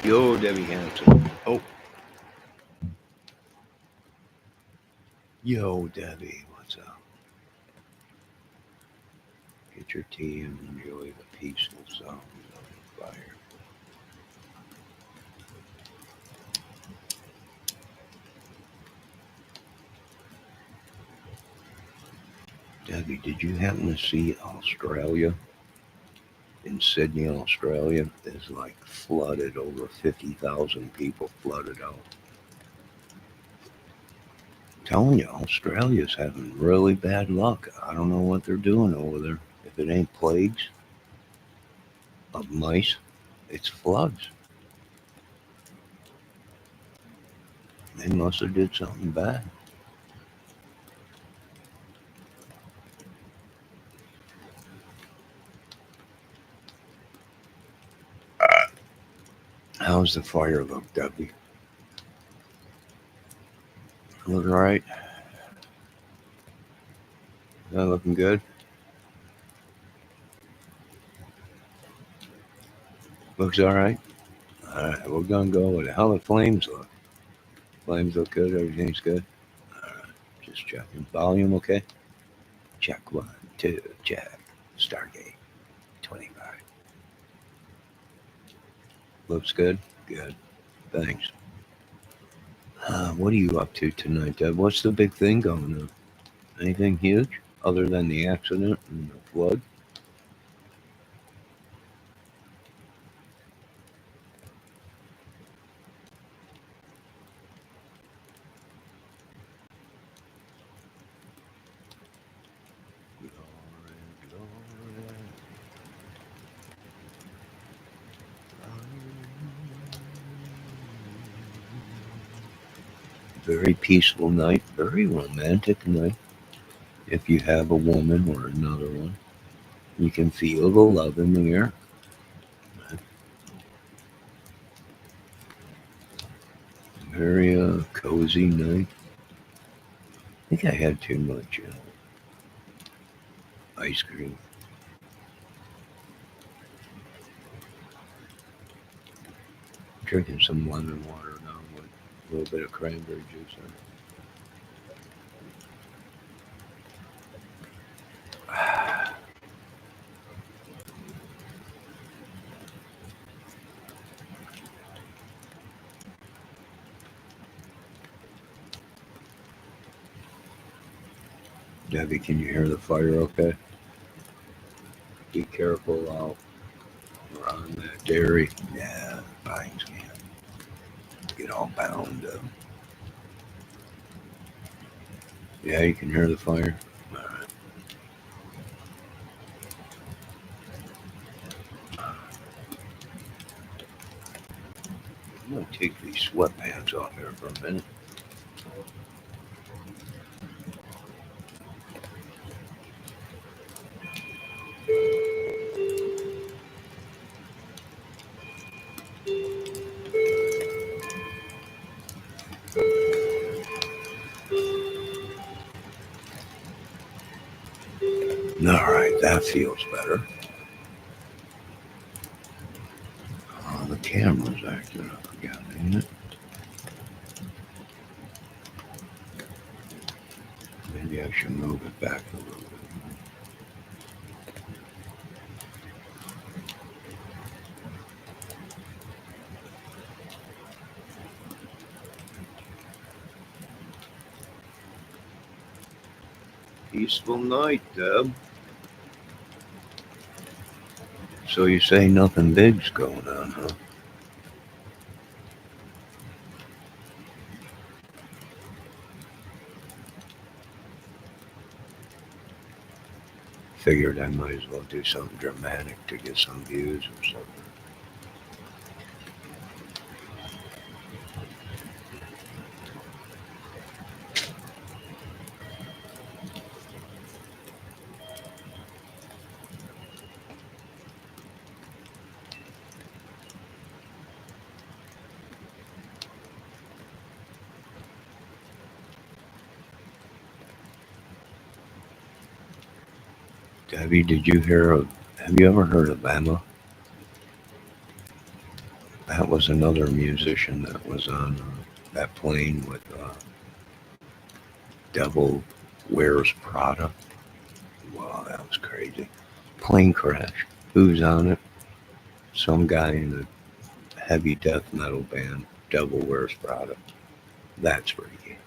Yo, Debbie Hanson. Oh, yo, Debbie, what's up? Get your tea and enjoy the peaceful sounds of the fire. Debbie, did you happen to see Australia? In Sydney, Australia, is like flooded. Over 50,000 people flooded out. Telling you, Australia's having really bad luck. I don't know what they're doing over there. If it ain't plagues of mice, it's floods. They must have did something bad. How's the fire look, Debbie? Look all right? Is that looking good? Looks all right. All right, we're gonna go with it. How the flames look? Flames look good. Everything's good. All right, just checking. Volume okay? Check 1, 2. Check. Stargate 25. Looks good. Good. Thanks. What are you up to tonight, Deb? What's the big thing going on? Anything huge other than the accident and the flood? Very peaceful night, very romantic night. If you have a woman or another one, you can feel the love in the air. Very cozy night. I think I had too much ice cream. Drinking some lemon water now with a little bit of cranberry juice in it. Debbie, can you hear the fire okay? Be careful out around that dairy. Yeah, vines can get all bound up. Yeah, you can hear the fire. All right. I'm gonna take these sweatpants off here for a minute. All right, that feels better. Oh, the camera's acting up again, ain't it? Maybe I should move it back a little bit. Peaceful night, Deb. So you say nothing big's going on, huh? Figured I might as well do something dramatic to get some views or something. Debbie, did you hear of? Have you ever heard of Emma? That was another musician that was on that plane with Devil Wears Prada. Wow, that was crazy. Plane crash. Who's on it? Some guy in a heavy death metal band. Devil Wears Prada. That's freaky.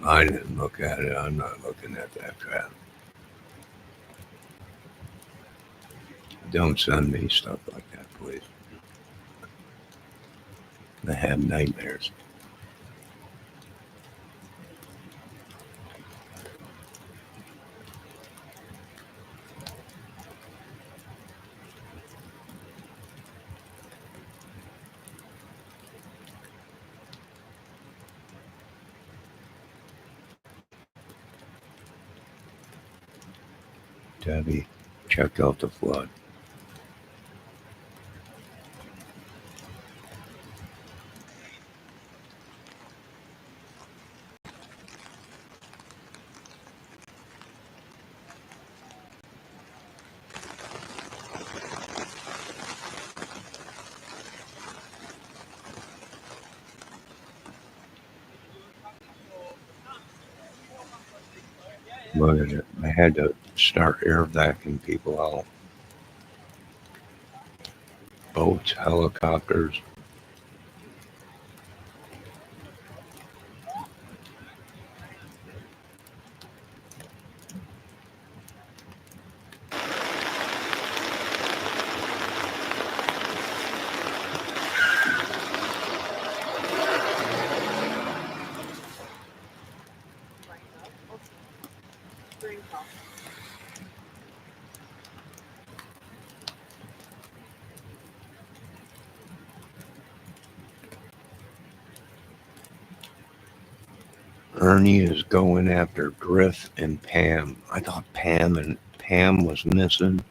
I didn't look at it. I'm not looking at that crap. Don't send me stuff like that, please. I have nightmares. Debbie, check out the flood. Look at it. I had to start air vacuuming people out. Boats, helicopters. Ernie is going after Griff and Pam. I thought Pam was missing.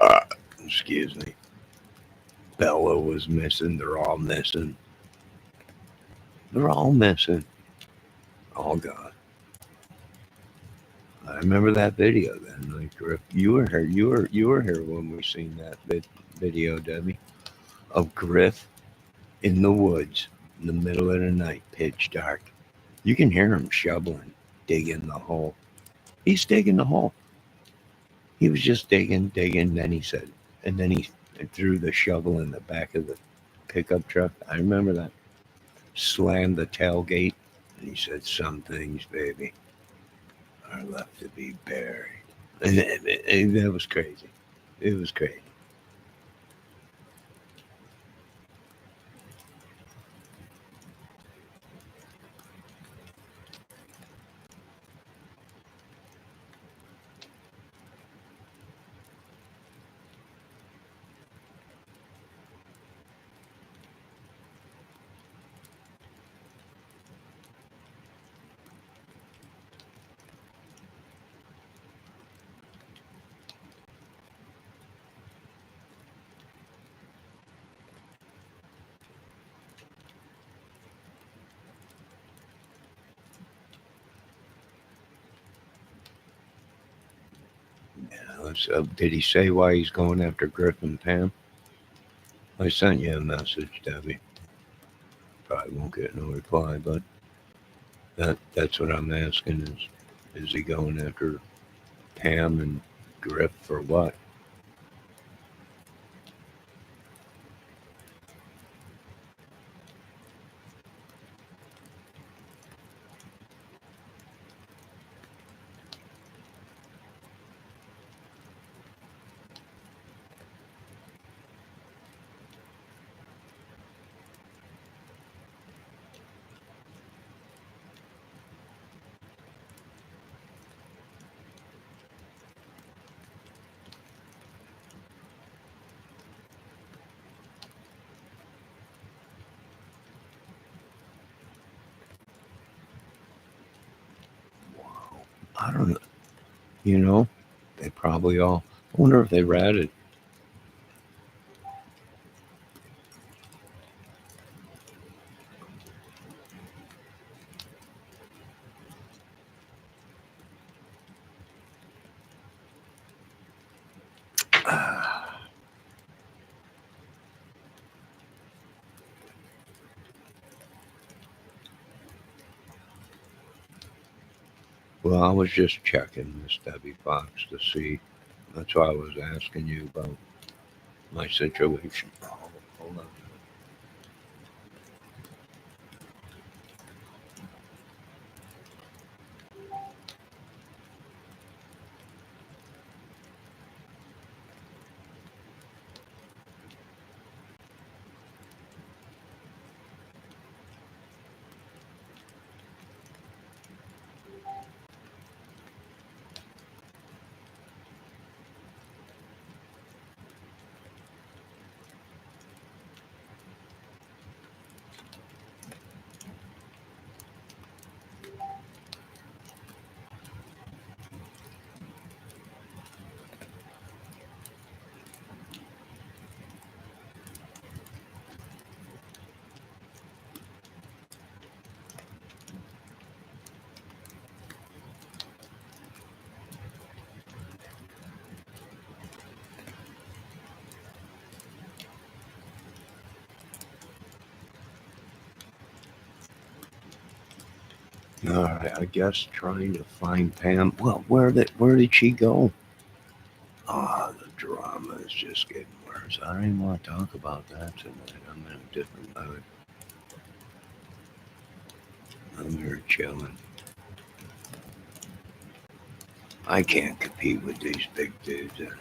Uh, excuse me. Bella was missing. They're all missing. They're all missing. Oh God. I remember that video then. Like Griff, you were here. You were here when we seen that video, Debbie, of Griff in the woods in the middle of the night, pitch dark. You can hear him shoveling, digging the hole. He's digging the hole. He was just digging. Then he said, and then he threw the shovel in the back of the pickup truck. I remember that. Slammed the tailgate, and he said, "Some things, baby, are left to be buried." And that was crazy. It was crazy. Did he say why he's going after Griff and Pam? I sent you a message, Debbie. Probably won't get no reply, but that's what I'm asking is he going after Pam and Griff for what? I don't know. You know, they probably all. I wonder if they read it. Well, I was just checking Miss Debbie Fox to see. That's why I was asking you about my situation. Oh, hold on. All right, I guess trying to find Pam. Well, where did she go? Ah, the drama is just getting worse. I don't even want to talk about that tonight. I'm in a different mood. I'm here chilling. I can't compete with these big dudes anyway.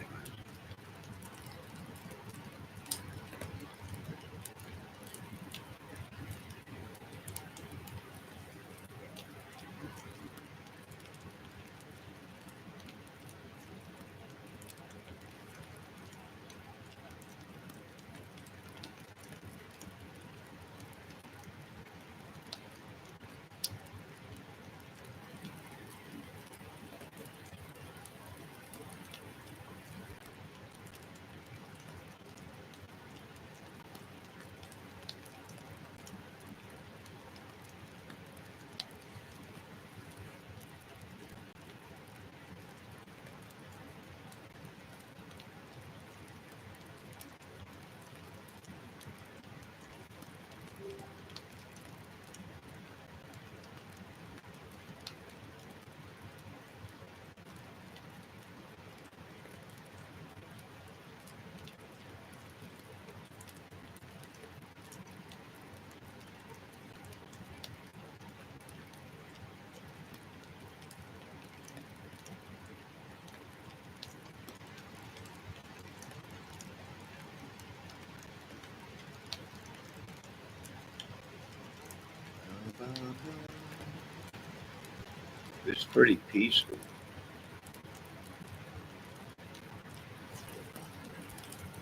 It's pretty peaceful.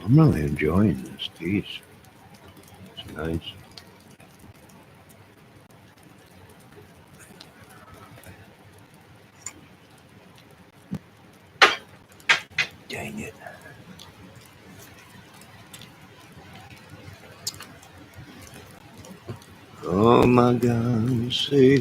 I'm really enjoying this piece. It's nice. Dang it. Oh my God, say.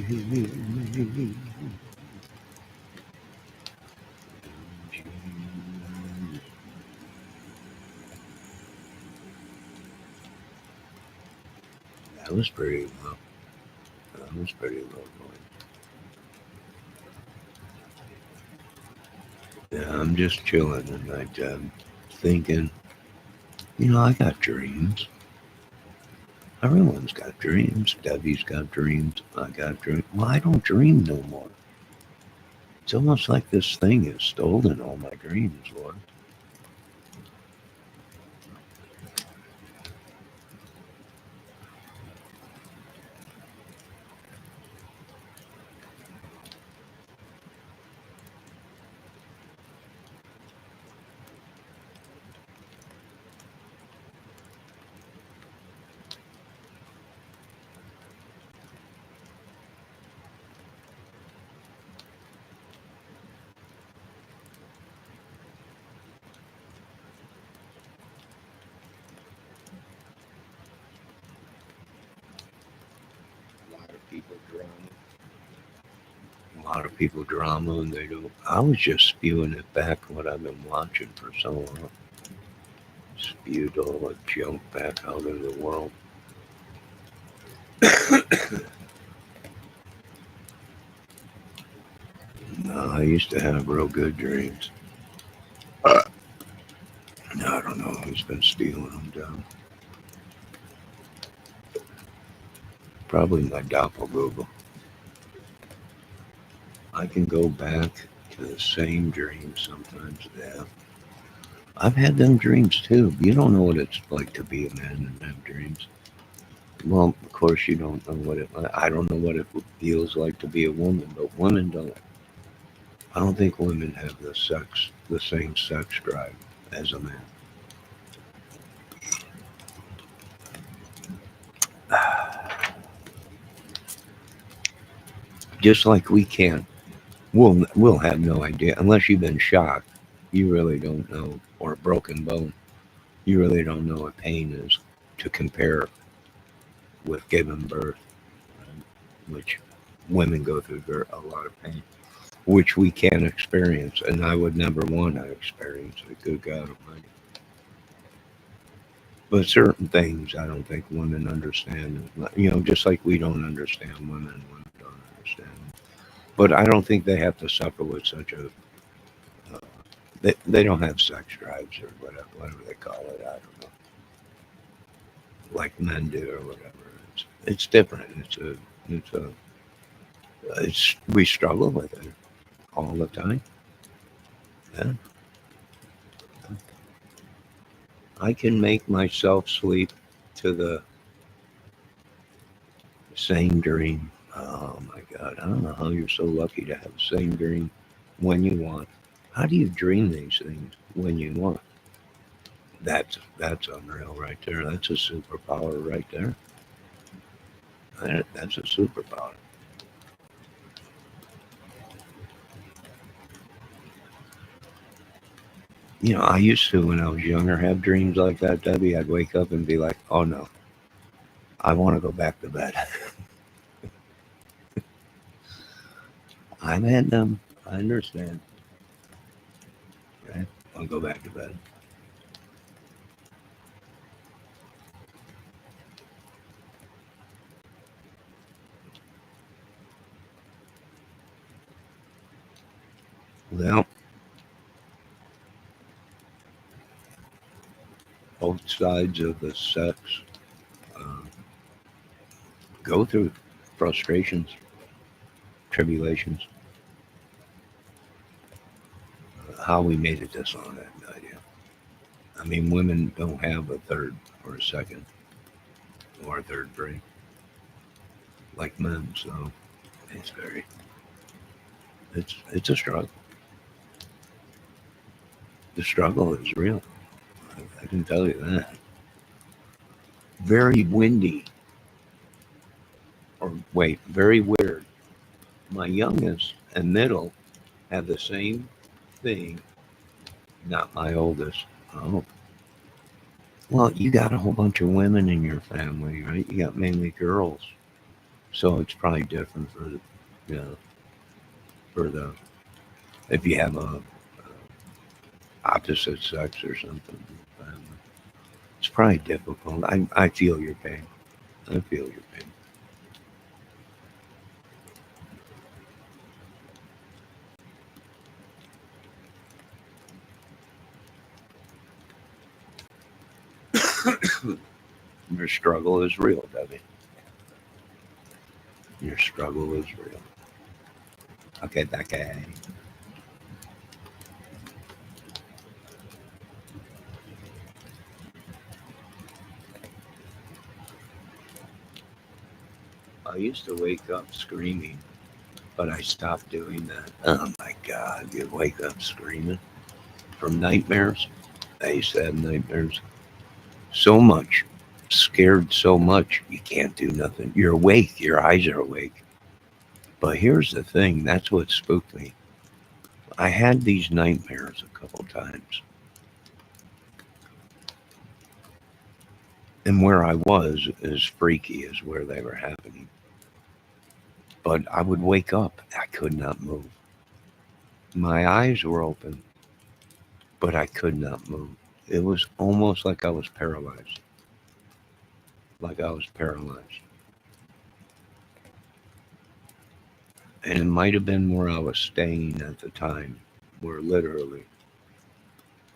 That was pretty low. That was pretty low going. Yeah, I'm just chilling tonight, thinking, I got dreams. Everyone's got dreams. Debbie's got dreams. I got dreams. Well, I don't dream no more. It's almost like this thing has stolen all my dreams, Lord. A lot of people drama and they do. I was just spewing it back what I've been watching for so long. Spewed all the junk back out into the world. No, I used to have real good dreams. I don't know who's been stealing them down. Probably my doppelganger. I can go back to the same dreams sometimes. Yeah. I've had them dreams too. You don't know what it's like to be a man and have dreams. Well, of course you don't know what it. I don't know what it feels like to be a woman, but women don't. I don't think women have the same sex drive as a man. Just like we can't. We'll have no idea unless you've been shocked. You really don't know, or a broken bone. You really don't know what pain is to compare with giving birth, which women go through a lot of pain, which we can't experience, and I would never want to experience it. Good God Almighty! But certain things I don't think women understand. You know, just like we don't understand women, women don't understand. But I don't think they have to suffer with such a. They don't have sex drives or whatever they call it. I don't know, like men do or whatever. It's different. It's we struggle with it all the time. Yeah. I can make myself sleep to the same dream. Oh my God. I don't know how you're so lucky to have the same dream when you want. How do you dream these things when you want? That's unreal right there. That's a superpower right there. That's a superpower. You know, I used to when I was younger have dreams like that, Debbie. I'd wake up and be like, "Oh no, I want to go back to bed." I've had them. I understand. Right? I'll go back to bed. Well, both sides of the sex uh, go through frustrations, tribulations. How we made it this long, I have no idea. I mean, women don't have a third or a second or a third brain like men, so it's very, it's a struggle. The struggle is real. I can tell you that. Very windy, or wait, very weird. My youngest and middle have the same thing. Not my oldest. Oh, well, you got a whole bunch of women in your family, right? You got mainly girls, so it's probably different for the, you know, for the if you have a opposite sex or something. It's probably difficult. I feel your pain. I feel your pain. Your struggle is real, Debbie. Your struggle is real. Okay, Becky. I used to wake up screaming, but I stopped doing that. Oh my God, you wake up screaming from nightmares. I used to have nightmares so much, scared so much, you can't do nothing. You're awake, your eyes are awake. But here's the thing that's what spooked me. I had these nightmares a couple times. And where I was as freaky as where they were happening. But I would wake up. I could not move. My eyes were open, but I could not move. It was almost like I was paralyzed. Like I was paralyzed. And it might have been where I was staying at the time, where literally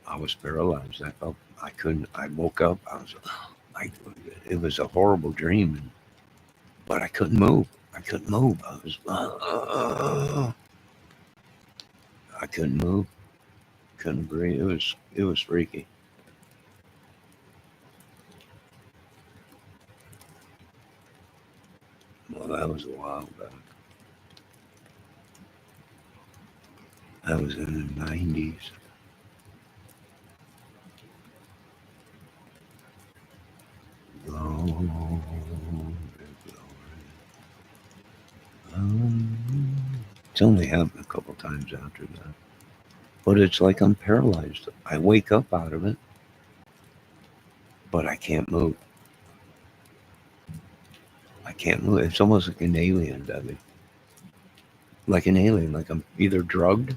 I was paralyzed. I felt I couldn't. I woke up. I, it was a horrible dream, but I couldn't move. I couldn't move. I couldn't move. Couldn't breathe. It was freaky. Well, that was a while back. That was in the 90s. It's only happened a couple times after that. But it's like I'm paralyzed. I wake up out of it, but I can't move. I can't move. It's almost like an alien, Debbie. Like an alien. Like I'm either drugged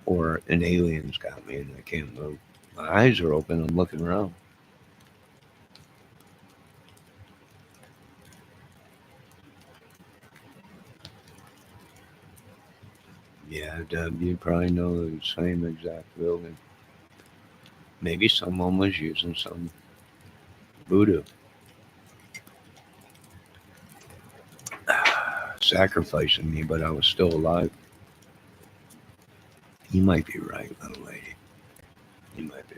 or an alien's got me and I can't move. My eyes are open. I'm looking around. Yeah, Deb, you probably know the same exact building. Maybe someone was using some voodoo. Sacrificing me, but I was still alive. You might be right, little lady. You might be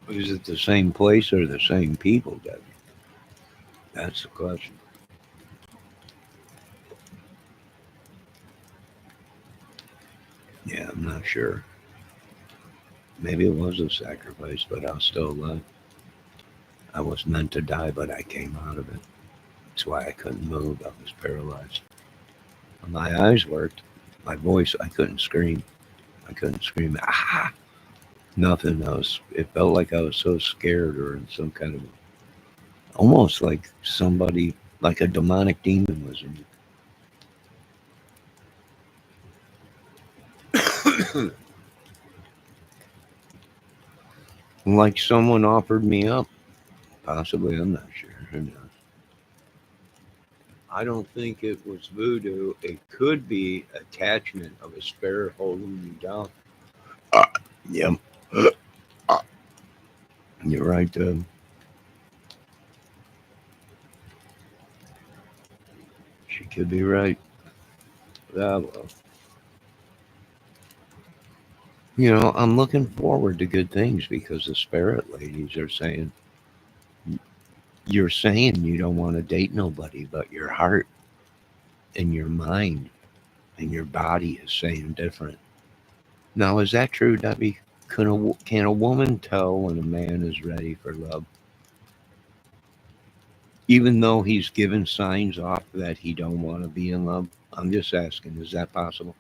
right. Is it the same place or the same people, Debbie? That's the question. Yeah, I'm not sure. Maybe it was a sacrifice, but I was still alive. I was meant to die, but I came out of it. That's why I couldn't move. I was paralyzed. My eyes worked. My voice, I couldn't scream. I couldn't scream. Ah! Nothing else. It felt like I was so scared or in some kind of, almost like somebody, like a demonic demon was in me. Like someone offered me up. Possibly, I'm not sure. Who knows? I don't think it was voodoo. It could be attachment of a spirit holding you down. Uh, yep. Uh, you're right, she could be right. Well, I'm looking forward to good things because the spirit ladies are saying, you're saying you don't want to date nobody, but your heart and your mind and your body is saying different. Now, is that true, Debbie? Can a woman tell when a man is ready for love? Even though he's given signs off that he don't want to be in love? I'm just asking, is that possible?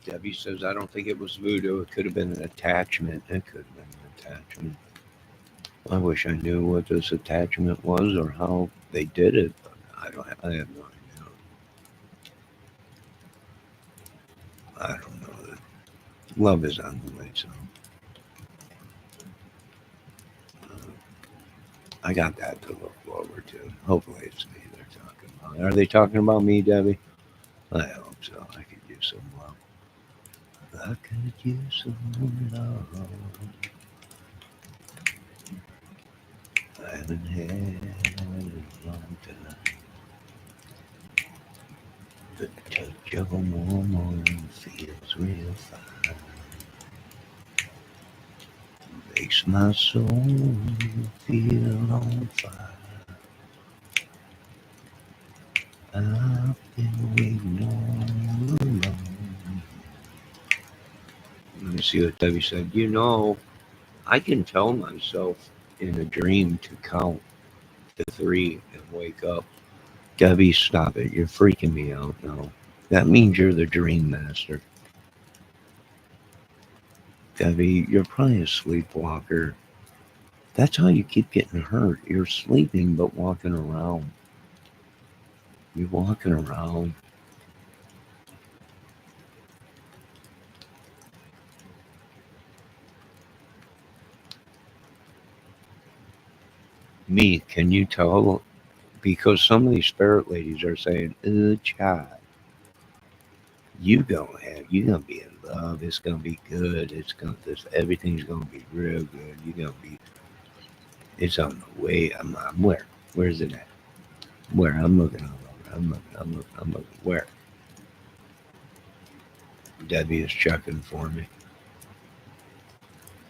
Debbie says, I don't think it was voodoo. It could have been an attachment. It could have been an attachment. I wish I knew what this attachment was or how they did it, but I have no idea. I don't know that. Love is on the way, so I got that to look forward to. Hopefully it's me they're talking about. Are they talking about me, Debbie? I hope so. I could use some love. I could use some love. I haven't had it in a long time. The touch of a woman feels real fine. Makes my soul feel on fire. I've been waiting all along. Let me see what Debbie said. I can tell myself in a dream to count to 3 and wake up. Debbie, stop it. You're freaking me out now. That means you're the dream master. Debbie, you're probably a sleepwalker. That's how you keep getting hurt. You're sleeping but walking around. You're walking around. Me, can you tell? Because some of these spirit ladies are saying, child, you're gonna be in love. It's gonna be good. Everything's gonna be real good. You're gonna be, it's on the way. I'm where? Where's it at? Where? I'm looking all over. I'm looking. Where? Debbie is checking for me.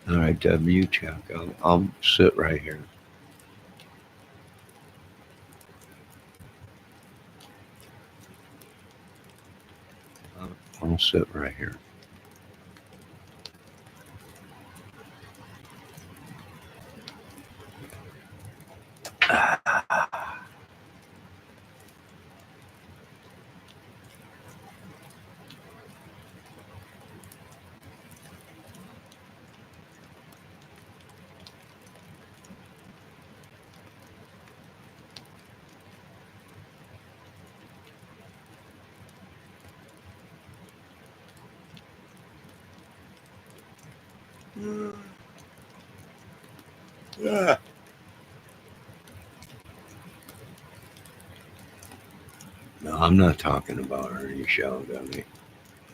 All right, Debbie, you check. I'll sit right here. I'll sit right here. Yeah. No, I'm not talking about Ernie Shell, Debbie.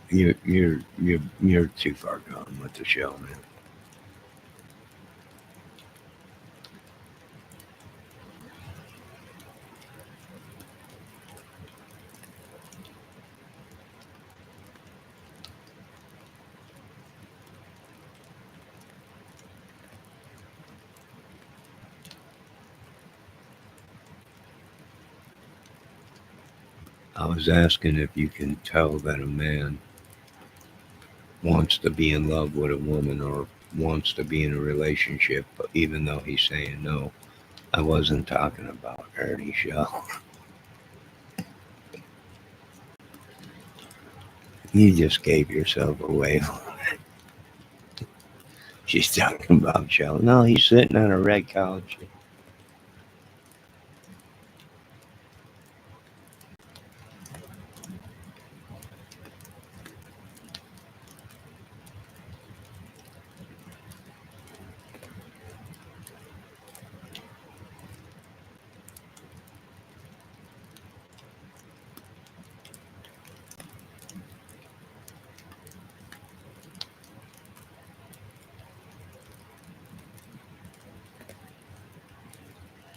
You're too far gone with the show, man. I was asking if you can tell that a man wants to be in love with a woman or wants to be in a relationship, but even though he's saying no, I wasn't talking about Ernie Shell. You just gave yourself away. She's talking about Shell. No, he's sitting on a red couch.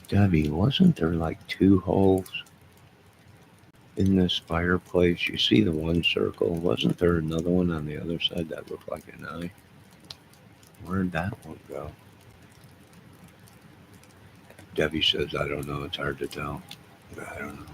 Debbie, wasn't there like two holes in this fireplace? You see the one circle? Wasn't there another one on the other side that looked like an eye? Where'd that one go? Debbie says, I don't know. It's hard to tell. I don't know.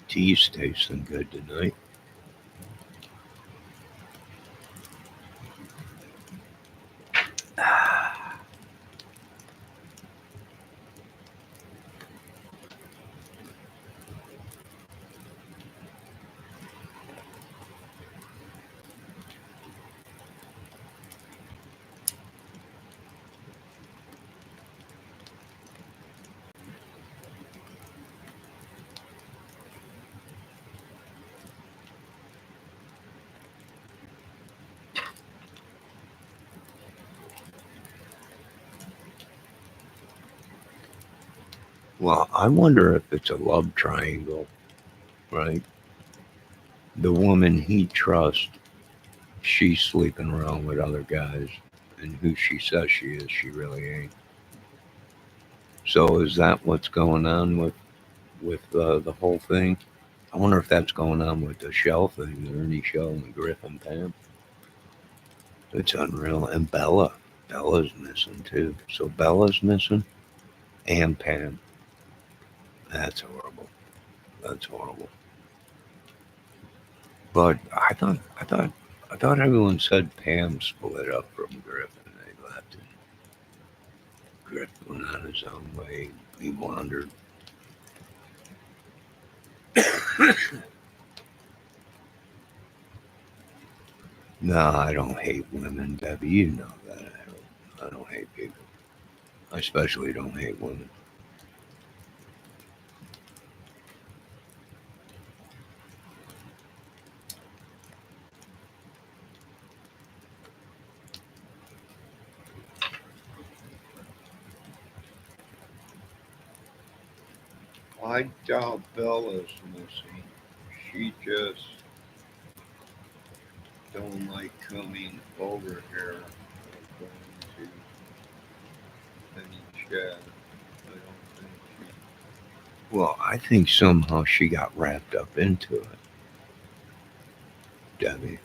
Tea's tasting good tonight. Well, I wonder if it's a love triangle, right? The woman he trusts, she's sleeping around with other guys, and who she says she is, she really ain't. So is that what's going on with the whole thing? I wonder if that's going on with the Shell thing, the Ernie Shell and the Griffin Pam. It's unreal. And Bella's missing too. So Bella's missing and Pam. That's horrible. That's horrible. But I thought everyone said Pam split up from Griff and they left. And Griff went on his own way. He wandered. No, I don't hate women, Debbie. You know that. I don't hate people. I especially don't hate women. I doubt Bella's missing. She just don't like coming over here and going to any chat. I don't think she. Well, I think somehow she got wrapped up into it, Debbie.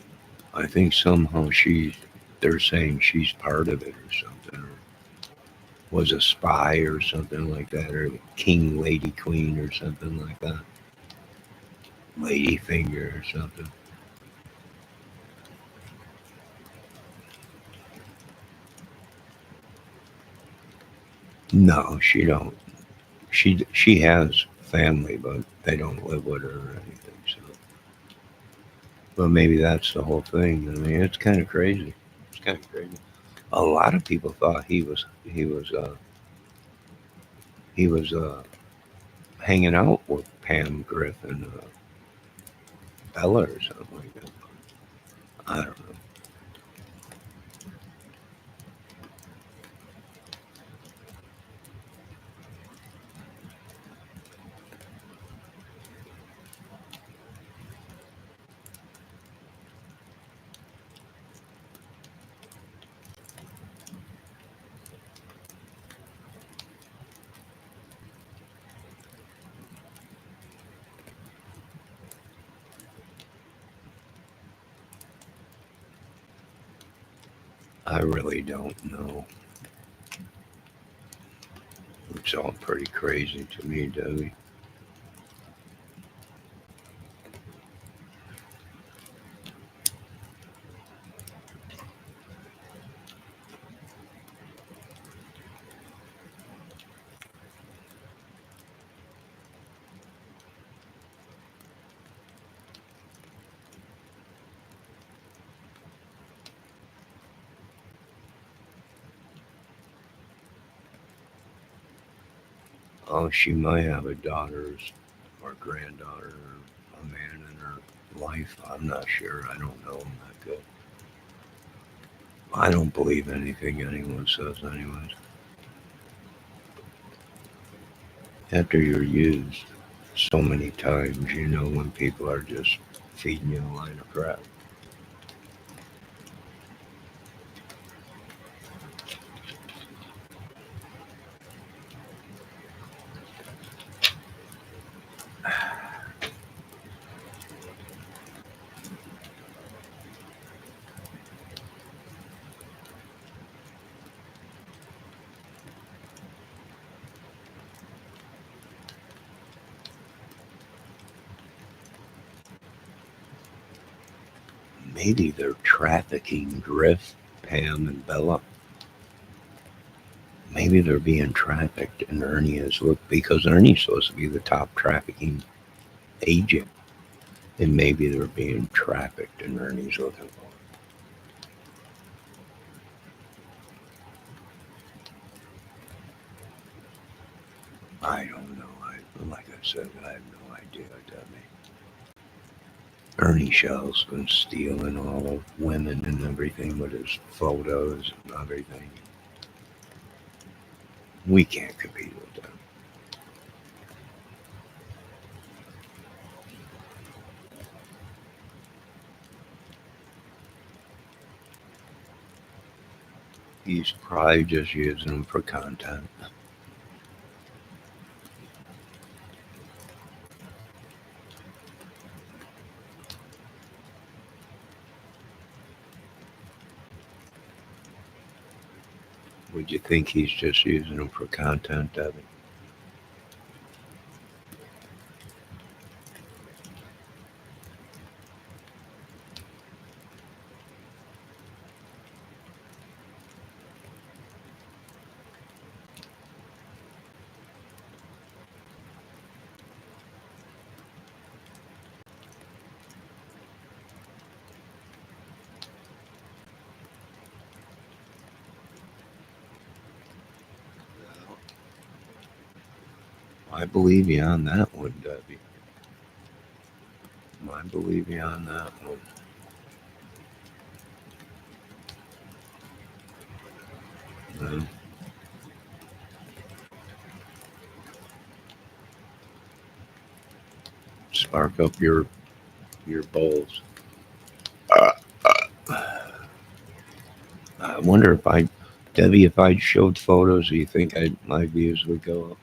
I think somehow they're saying she's part of it or something, or was a spy or something like that, or king, lady, queen, or something like that. Lady finger or something. No, she don't. She has family, but they don't live with her or anything. So, but maybe that's the whole thing. I mean, it's kind of crazy. It's kind of crazy. A lot of people thought he was hanging out with Pam Griff and Bella or something like that. I don't know. I really don't know. It's all pretty crazy to me, Debbie. Oh, she might have a daughter or granddaughter or a man in her life. I'm not sure. I don't know. I'm not good. I don't believe anything anyone says, anyways. After you're used so many times, you know when people are just feeding you a line of crap. Maybe they're trafficking Griff, Pam, and Bella. Maybe they're being trafficked, and Ernie is look because Ernie's supposed to be the top trafficking agent, and maybe they're being trafficked, and Ernie's looking for them. I don't know. Like I said, I have no idea. Debbie. Ernie Shell's been stealing all the women and everything with his photos and everything. We can't compete with them. He's probably just using them for content. Would you think he's just using them for content, Debbie? I believe you on that one, Debbie. I believe you on that one. Uh, Spark up your bowls. Uh, I wonder if I, Debbie, if I showed photos, do you think my views would go up?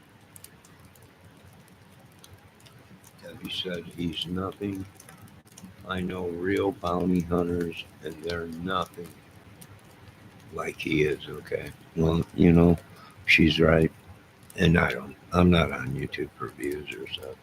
Debbie said he's nothing. I know real bounty hunters, and they're nothing like he is. Okay. Well, she's right, and I'm not on YouTube for views or stuff.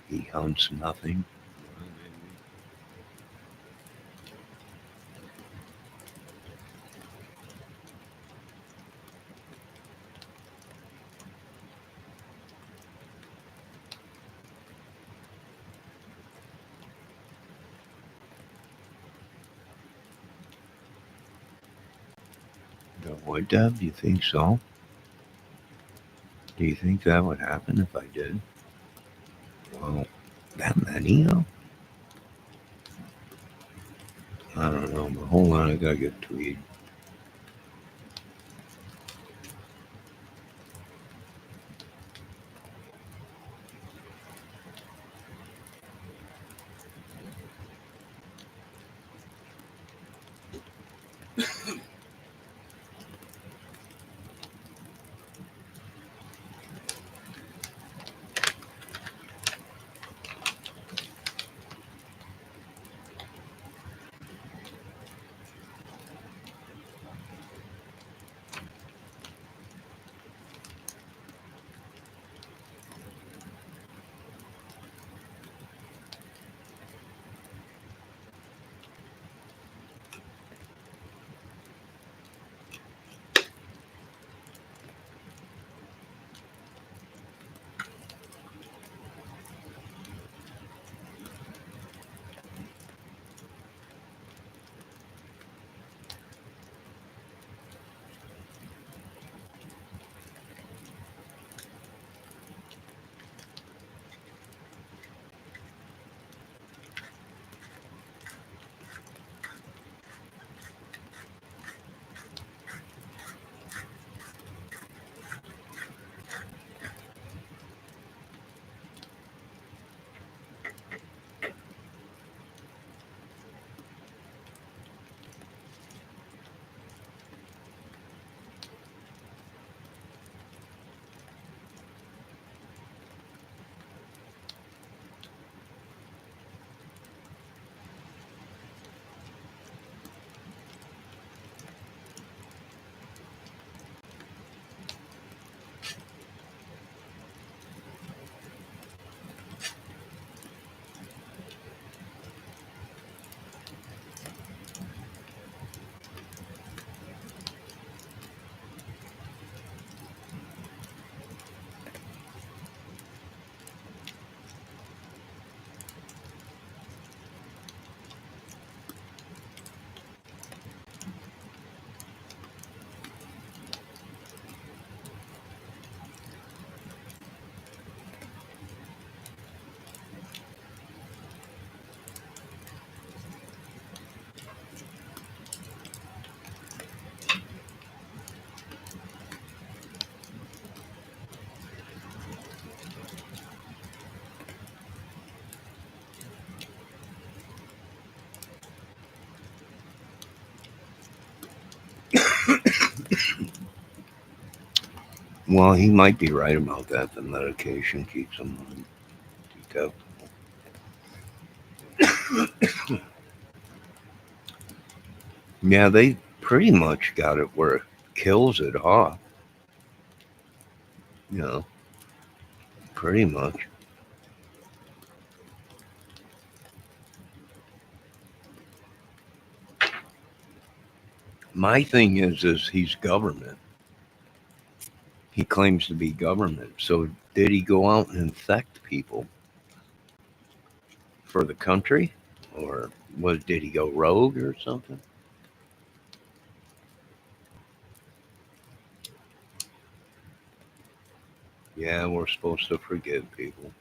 He hunts nothing. What, Deb? Do you think so? Do you think that would happen if I did? Well, that many, though? I don't know, but hold on, I gotta get Tweed. Well, he might be right about that. The medication keeps him detectable. Yeah, they pretty much got it where it kills it off. You know, pretty much. My thing is he's government. He claims to be government. So did he go out and infect people for the country, or did he go rogue or something? Yeah, we're supposed to forgive people.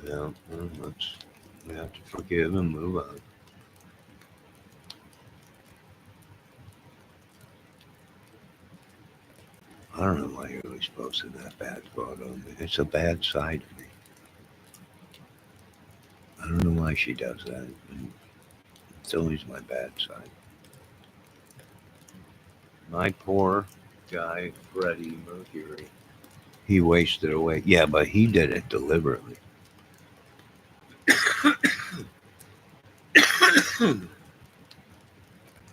Yeah, well, we have to forgive and move on. I don't know why you're always posting that bad photo of me. It's a bad side of me. I don't know why she does that. It's always my bad side. My poor guy, Freddie Mercury. He wasted away. Yeah, but he did it deliberately.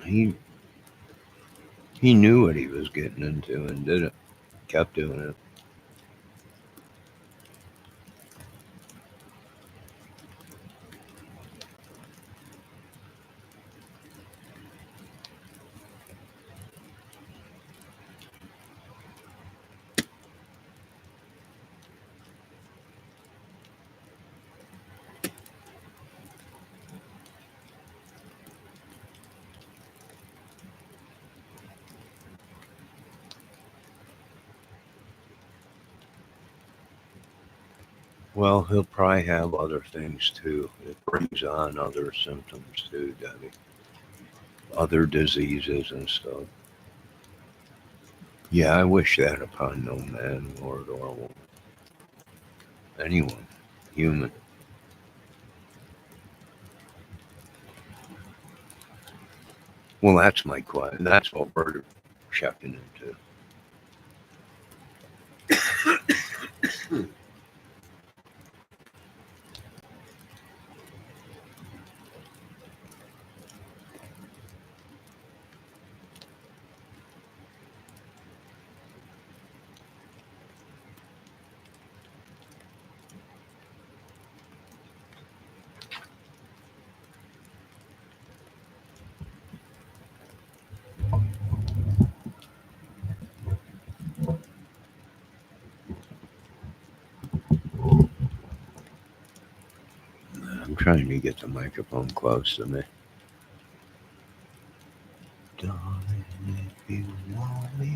he he knew what he was getting into and did it. Kept doing it. Well, he'll probably have other things too. It brings on other symptoms too, Debbie. Other diseases and stuff. Yeah, I wish that upon no man, Lord, or woman. Anyone, human. Well, that's my question. That's what we're checking into. I'm trying to get the microphone close to me. Darling, if you want me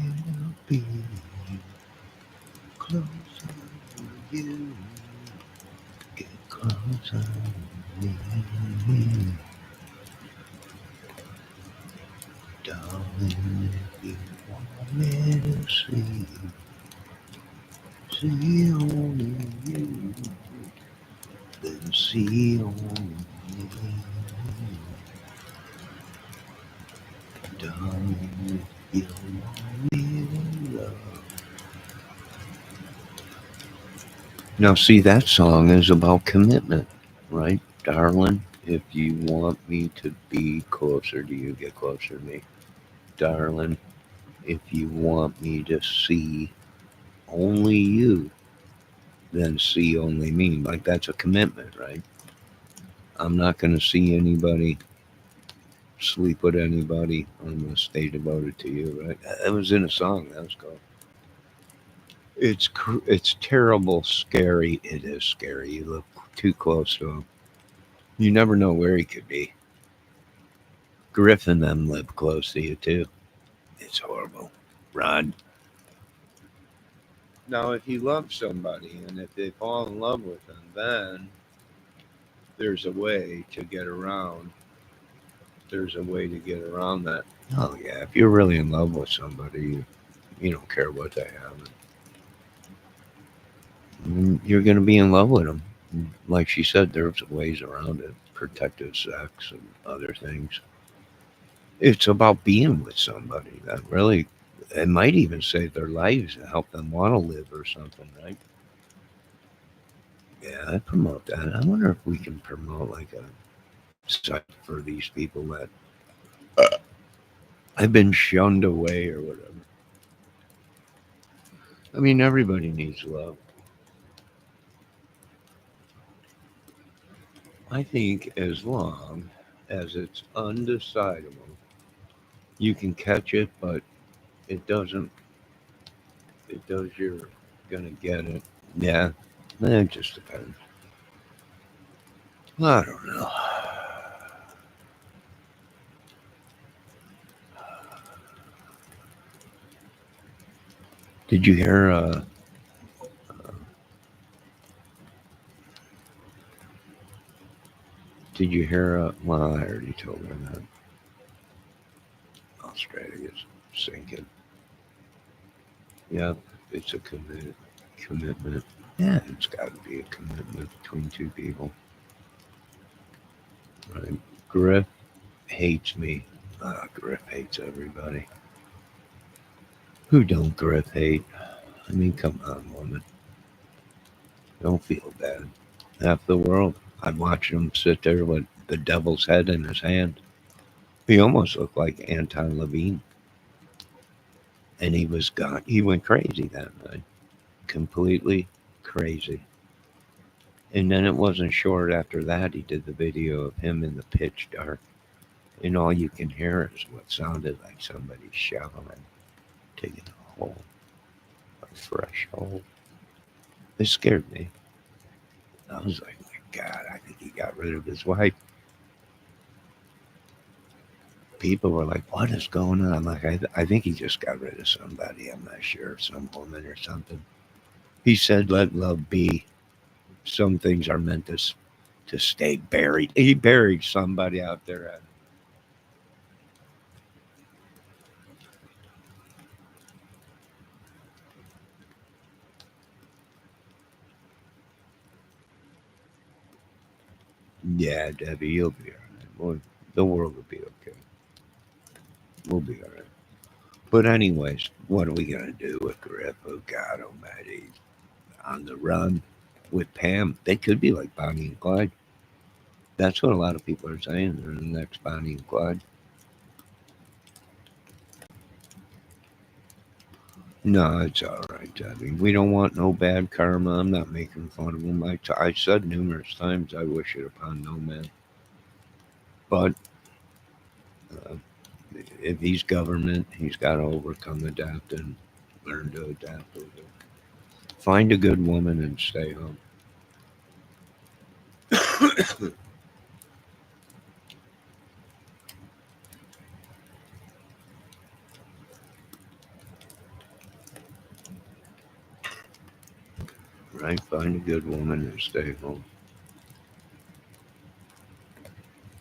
to be closer to you, get closer to me. Darling, if you want me to see only you, then see only me. Darling, if you want me to love. Now, see, that song is about commitment, right? Darling, if you want me to be closer to you, get closer to me. Darling, if you want me to see only you, then see only me. Like, that's a commitment, right? I'm not going to see anybody, sleep with anybody. I'm going to stay devoted to you, right? That was in a song. That was called. It's terrible, scary. It is scary. You look too close to him. You never know where he could be. Griffin them live close to you too. It's horrible. Rod. Now, if you love somebody and if they fall in love with them, then there's a way to get around. There's a way to get around that. Oh yeah, if you're really in love with somebody, you don't care what they have. You're going to be in love with them. Like she said, there's ways around it. Protective sex and other things. It's about being with somebody that really, it might even save their lives and help them want to live or something, right? Yeah, I promote that. I wonder if we can promote like a site for these people that have been shunned away or whatever. I mean, everybody needs love. I think as long as it's undecidable, you can catch it, but it doesn't. It does. You're gonna get it. Yeah, it just depends. I don't know. Did you hear? Did you hear? Well, I already told her that Australia's sinking. Yeah, it's a commitment. Yeah, it's got to be a commitment between two people, right? Griff hates me. Griff hates everybody. Who don't Griff hate? I mean, come on, woman. Don't feel bad. Half the world. I'd watch him sit there with the devil's head in his hand. He almost looked like Anton Levine. And he was gone. He went crazy that night. Completely crazy. And then it wasn't short after that. He did the video of him in the pitch dark. And all you can hear is what sounded like somebody shoveling, taking a hole, a fresh hole. It scared me. I was like, my God, I think he got rid of his wife. People were like, what is going on? I'm like, I think he just got rid of somebody. I'm not sure, some woman or something. He said, let love be. Some things are meant to stay buried. He buried somebody out there. Yeah, Debbie, you'll be all right. Well, the world will be okay. We'll be all right. But anyways, what are we gonna do with Griff? Oh God Almighty, on the run with Pam. They could be like Bonnie and Clyde. That's what a lot of people are saying. They're the next Bonnie and Clyde. No, it's all right, Debbie. We don't want no bad karma. I'm not making fun of him. I said numerous times I wish it upon no man. But uh, if he's government, he's got to overcome, adapt, and learn to adapt with it. Find a good woman and stay home. Right? Find a good woman and stay home.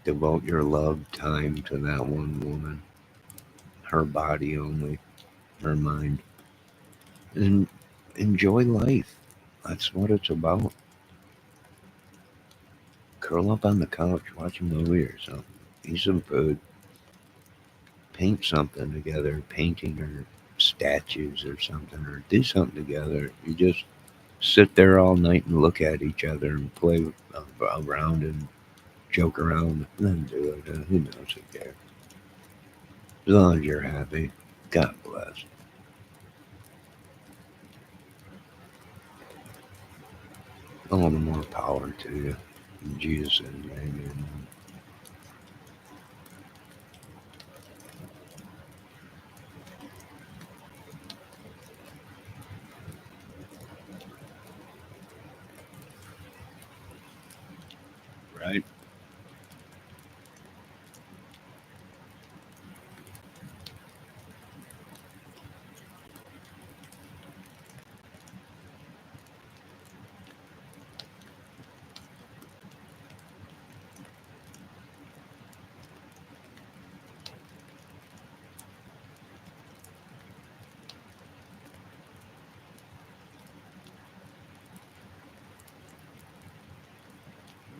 Devote your love time to that one woman, her body only, her mind, and enjoy life. That's what it's about. Curl up on the couch, watch a movie or something, eat some food, paint something together, painting or statues or something, or do something together. You just sit there all night and look at each other and play around and joke around, and then do it. Who knows? Who cares? As long as you're happy, God bless. All the more power to you. In Jesus' name, amen. Right?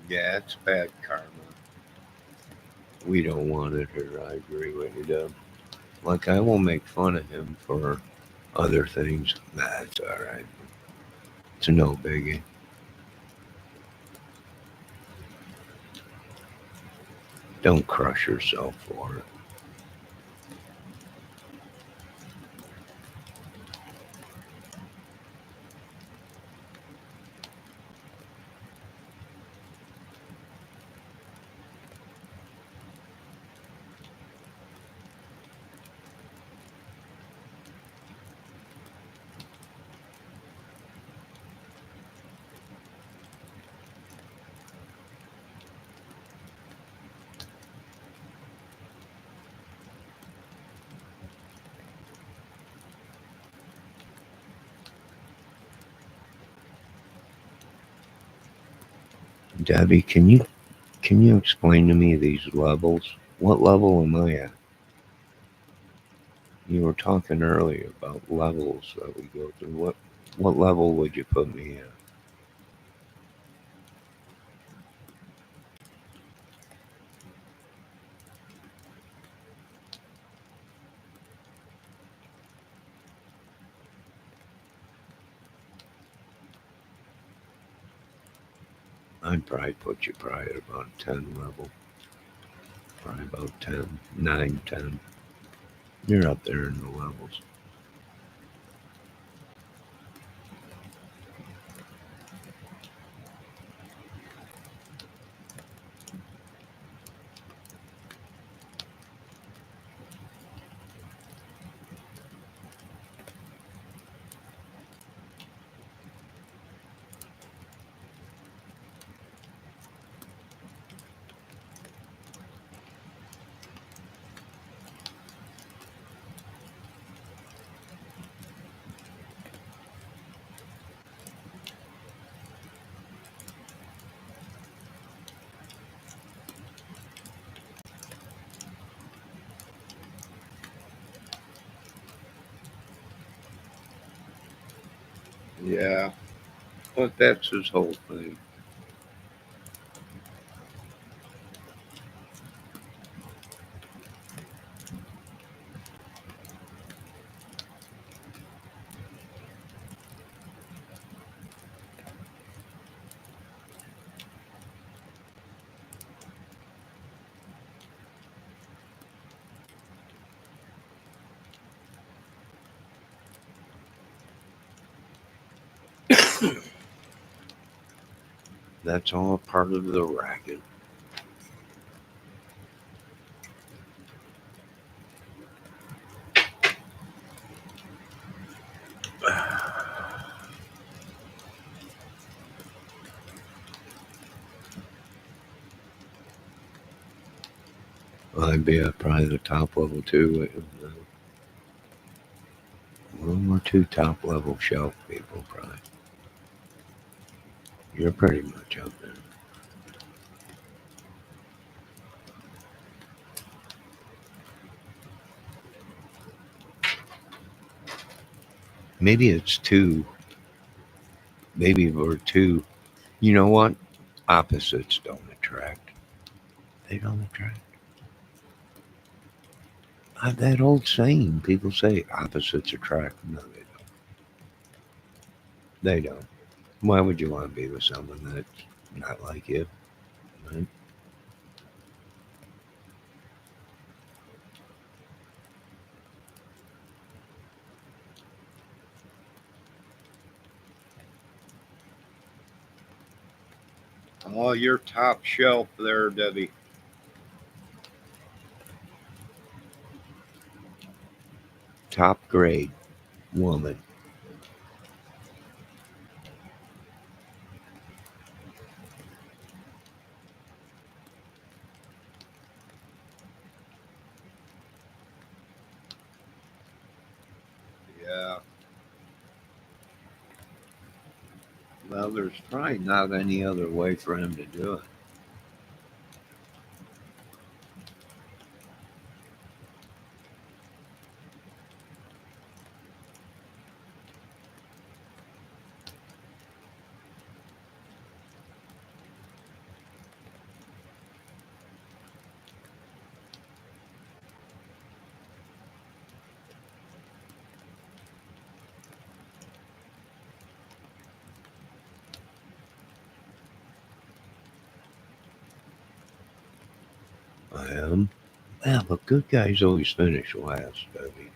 Yeah, it's bad karma. We don't want it here. I agree with you, Deb. Like, I will make fun of him for other things. That's all right. It's no biggie. Don't crush yourself for it. Debbie, can you explain to me these levels? What level am I at? You were talking earlier about levels that we go through. What level would you put me at? I'd probably put you probably at about 10 level. Probably about 10, 9, 10. You're up there in the levels. Yeah, but that's his whole thing. That's all part of the racket. I'd be at probably the top level too. One or two top level shelf people, probably. You're pretty much up there. Maybe it's two. Maybe we're two. You know what? Opposites don't attract. They don't attract. That old saying, people say opposites attract. No, they don't. They don't. Why would you want to be with someone that's not like you? Right? Oh, you're top shelf there, Debbie. Top grade woman. Yeah. Well, there's probably not any other way for him to do it. I am. Yeah, but good guys always finish last, Debbie.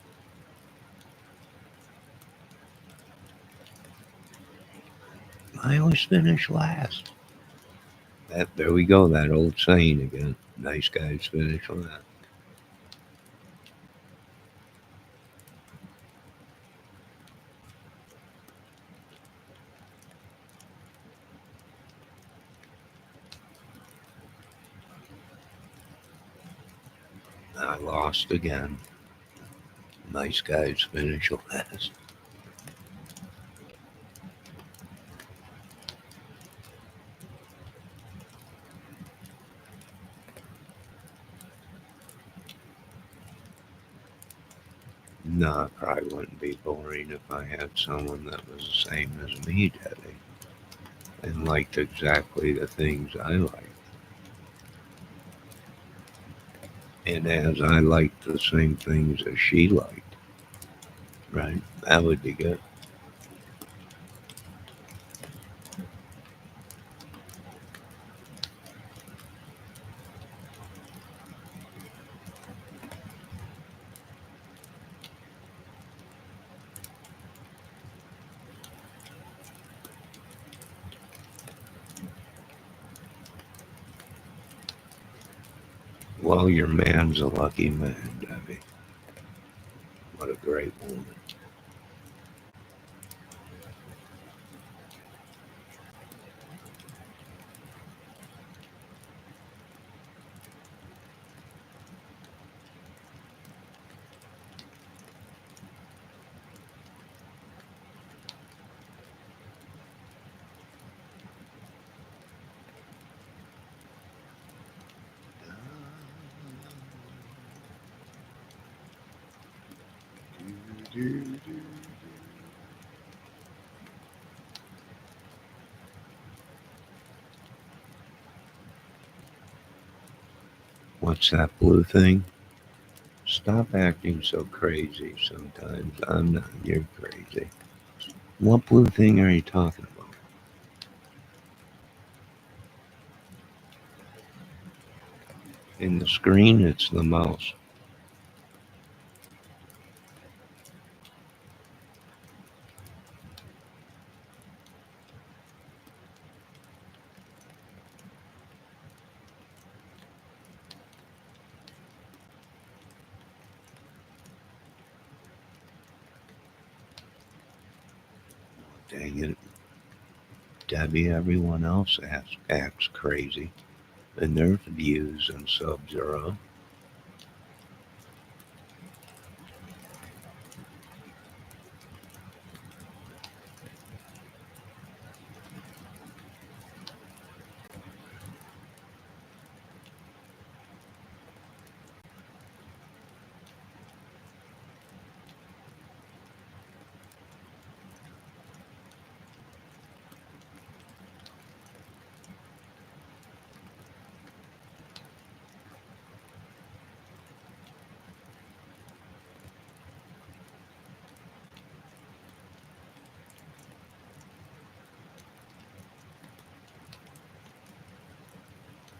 I always finish last. There we go, that old saying again. Nice guys finish last. I lost again. Nice guys finish last. No, it probably wouldn't be boring if I had someone that was the same as me, Debbie, and liked exactly the things I like. And as I liked the same things as she liked, right? That would be good. Well, your man's a lucky man, Debbie. What a great woman. What's that blue thing? Stop acting so crazy sometimes. I'm not. You're crazy. What blue thing are you talking about? In the screen, it's the mouse. Dang it. Debbie, everyone else acts crazy, and their views and subs are up.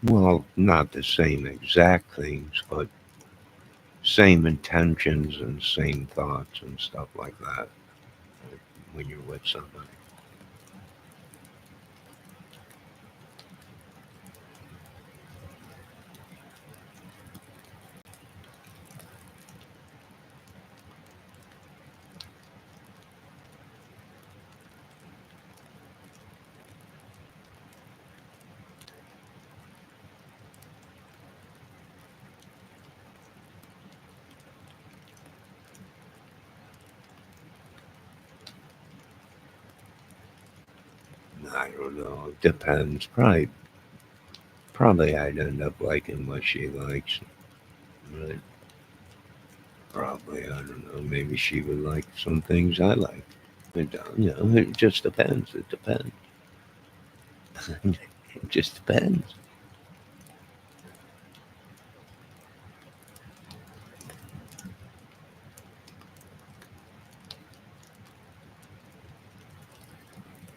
Well, not the same exact things, but same intentions and same thoughts and stuff like that when you're with somebody. I don't know. It depends. Probably I'd end up liking what she likes. Right? Probably, I don't know. Maybe she would like some things I like. It just depends. It depends. It just depends.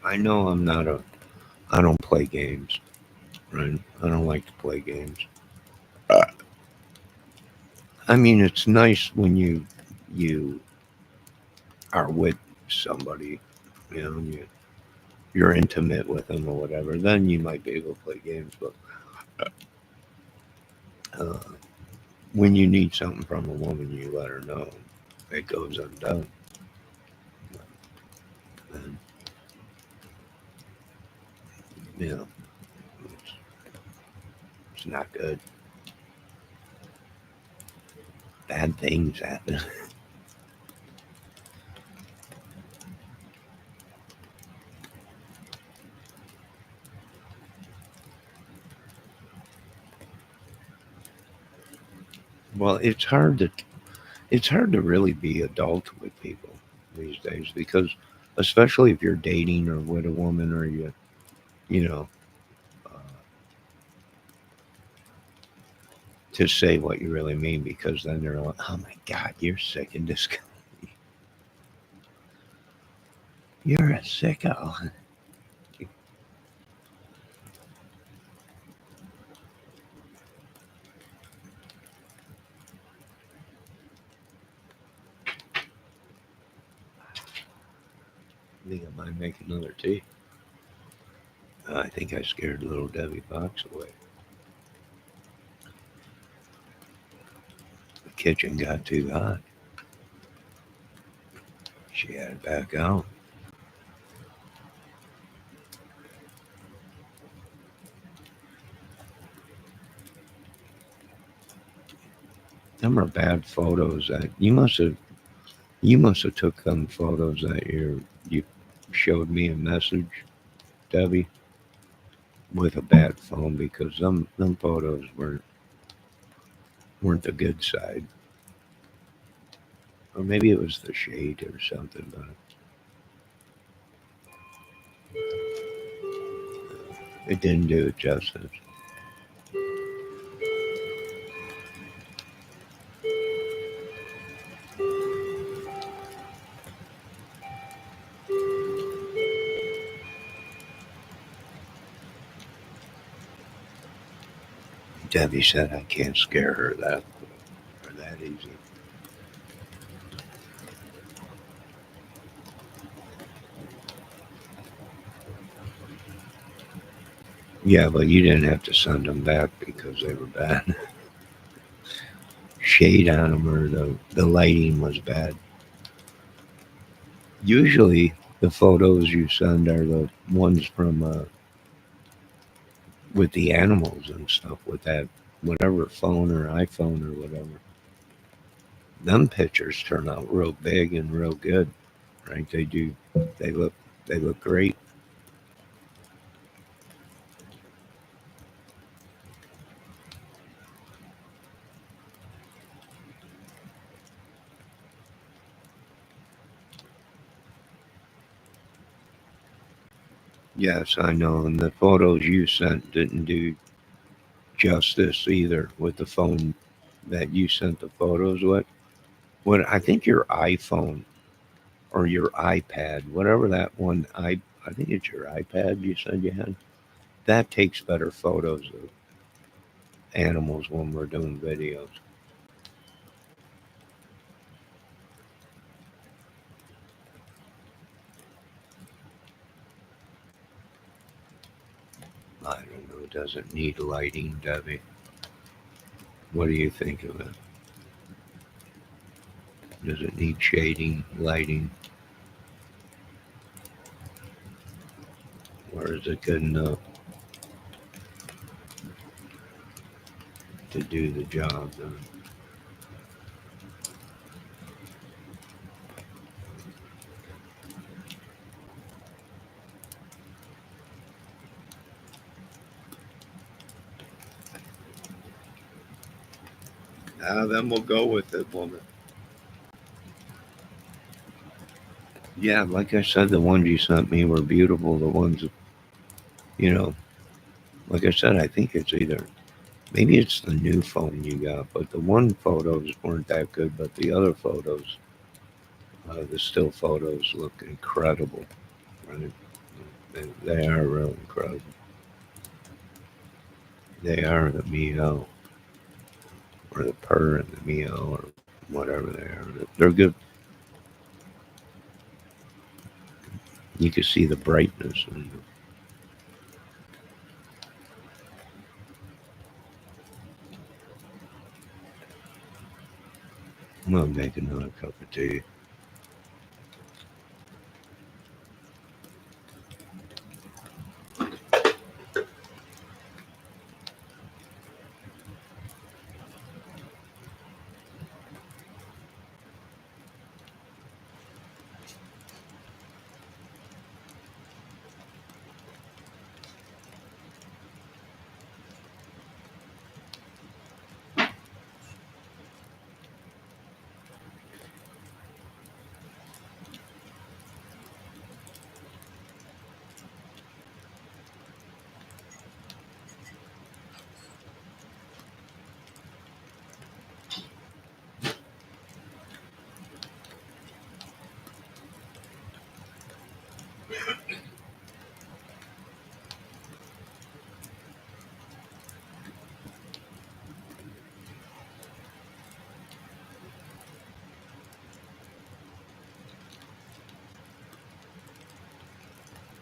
I know I'm not a. I don't play games, right? I don't like to play games. I mean, it's nice when you are with somebody, and you're intimate with them or whatever. Then you might be able to play games, but uh, when you need something from a woman, you let her know. It goes undone. And, you know, it's, it's not good. Bad things happen. Well, it's hard to really be adult with people these days because, especially if you're dating or with a woman or you know, uh, to say what you really mean because then they're like, oh my God, you're sick and this guy. You're a sicko. I think I might make another tea. I think I scared little Debbie Fox away. The kitchen got too hot. She had it back out. Them are bad photos that you must have took them photos that you showed me a message, Debbie, with a bad phone because them photos weren't the good side. Or maybe it was the shade or something, but it didn't do it justice. Debbie said I can't scare her that easy. Yeah, but you didn't have to send them back because they were bad. Shade on them or the lighting was bad. Usually, the photos you send are the ones from with the animals and stuff with that whatever phone or iPhone or whatever. Them pictures turn out real big and real good, right? They do. They look they look great. Yes, I know. And the photos you sent didn't do justice either with the phone that you sent the photos with. What I think your iPhone or your iPad, whatever that one, I think it's your iPad you said you had. That takes better photos of animals when we're doing videos. I don't know. It doesn't need lighting, Debbie. What do you think of it? Does it need shading, lighting, or is it good enough to do the job? Then we'll go with it, woman. Yeah, like I said, the ones you sent me were beautiful. The ones, you know, like I said, I think it's either maybe it's the new phone you got, but the one photos weren't that good, but the other photos, the still photos look incredible. Right? They are real incredible. They are the meow. or the purr and the meow or whatever they are. They're good. You can see the brightness. I'm gonna make another cup of tea.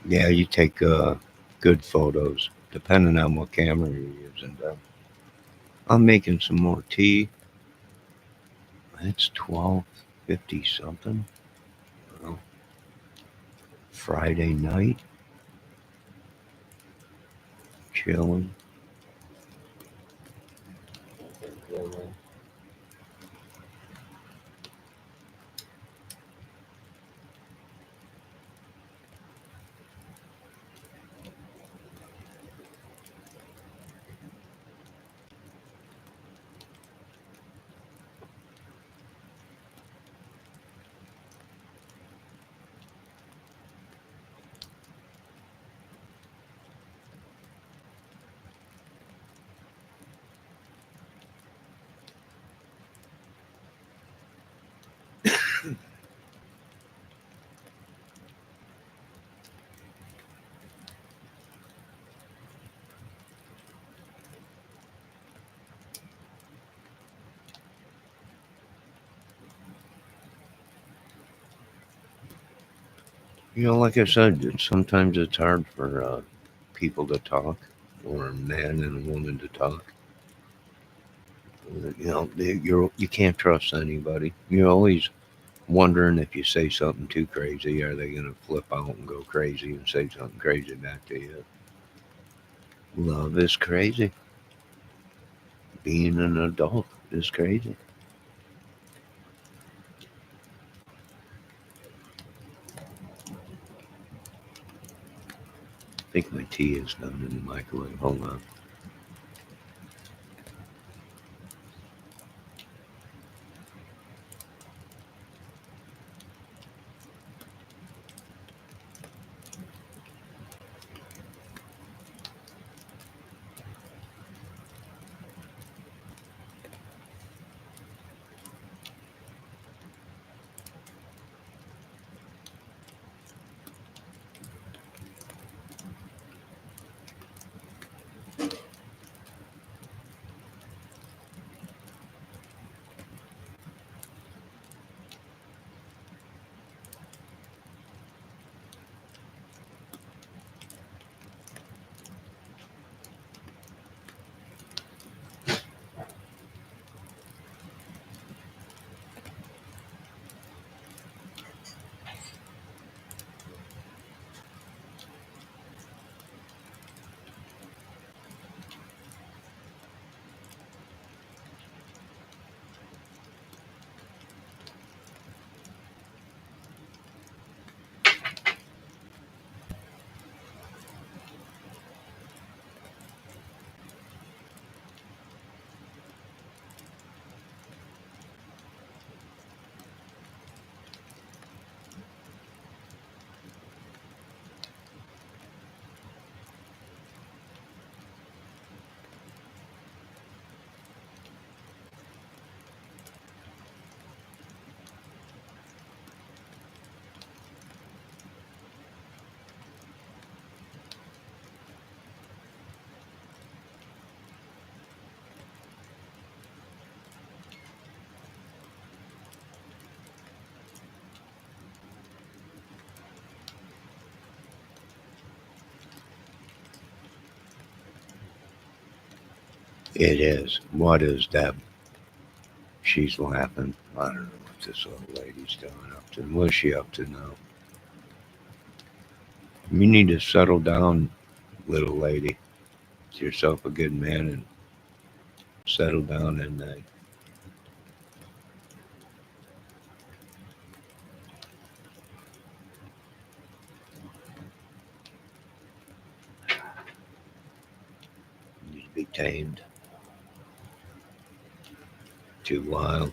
Yeah, you take good photos depending on what camera you're using. I'm making some more tea. It's 12:50 something. Well, Friday night, chilling. Like I said, sometimes it's hard for people to talk, or a man and a woman to talk. You can't trust anybody. You're always wondering if you say something too crazy, are they gonna flip out and go crazy and say something crazy back to you? Love is crazy. Being an adult is crazy. I think my tea is done in the microwave. Hold on. It is. What is Deb? She's laughing. I don't know what this old lady's doing up to. What's she up to now? You need to settle down, little lady. Get yourself a good man and settle down and need to be tamed. Too wild.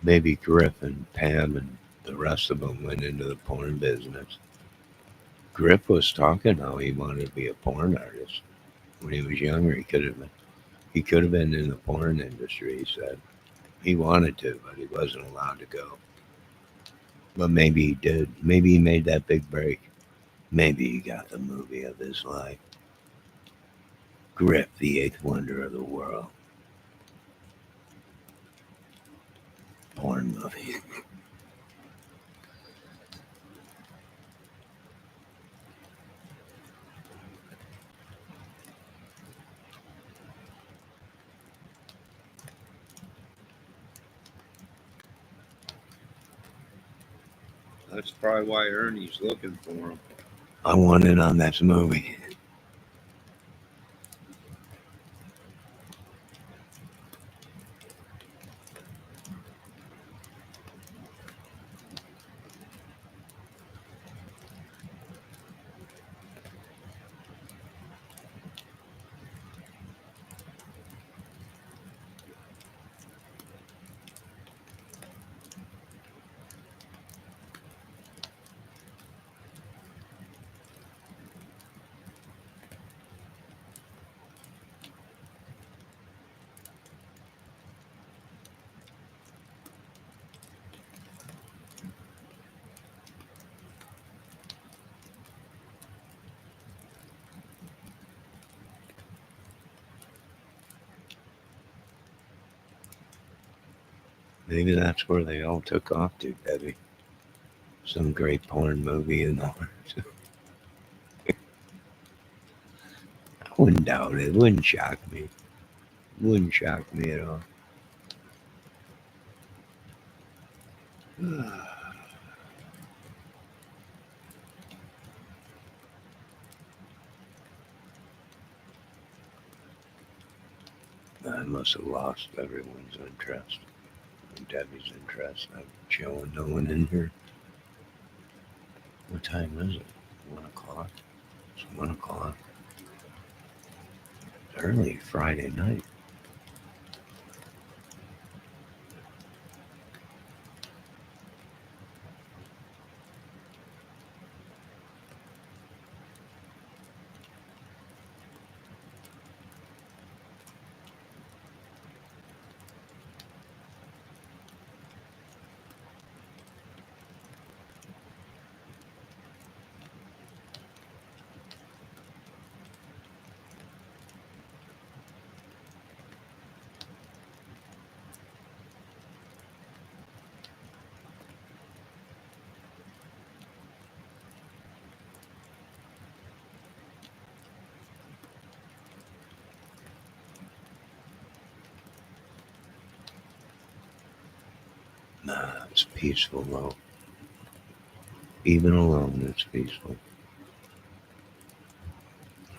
Maybe Griff and Pam and the rest of them went into the porn business. Griff was talking how he wanted to be a porn artist when he was younger. He could have been in the porn industry. He said he wanted to, but he wasn't allowed to go. But maybe he did. Maybe he made that big break. Maybe he got the movie of his life. Griff, the eighth wonder of the world. Porn movie. That's probably why Ernie's looking for him. I want in on that movie. Maybe that's where they all took off to, Debbie. Some great porn movie and all. I wouldn't doubt it. It wouldn't shock me. Wouldn't shock me at all. I must have lost everyone's interest. Debbie's interest. I'm showing no one in here. What time is it? 1 o'clock? It's 1 o'clock. It's early Friday night. Nah, it's peaceful though. Even alone, it's peaceful.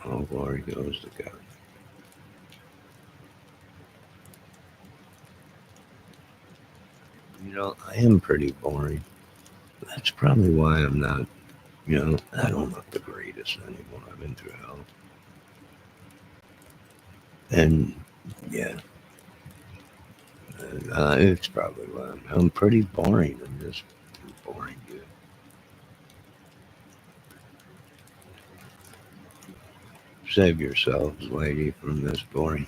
All glory goes to God. I am pretty boring. That's probably why I'm not, I don't look the greatest anymore. I've been through hell. And Yeah. It's probably why I'm pretty boring in this. Boring, dude. Save yourselves, lady, from this boring.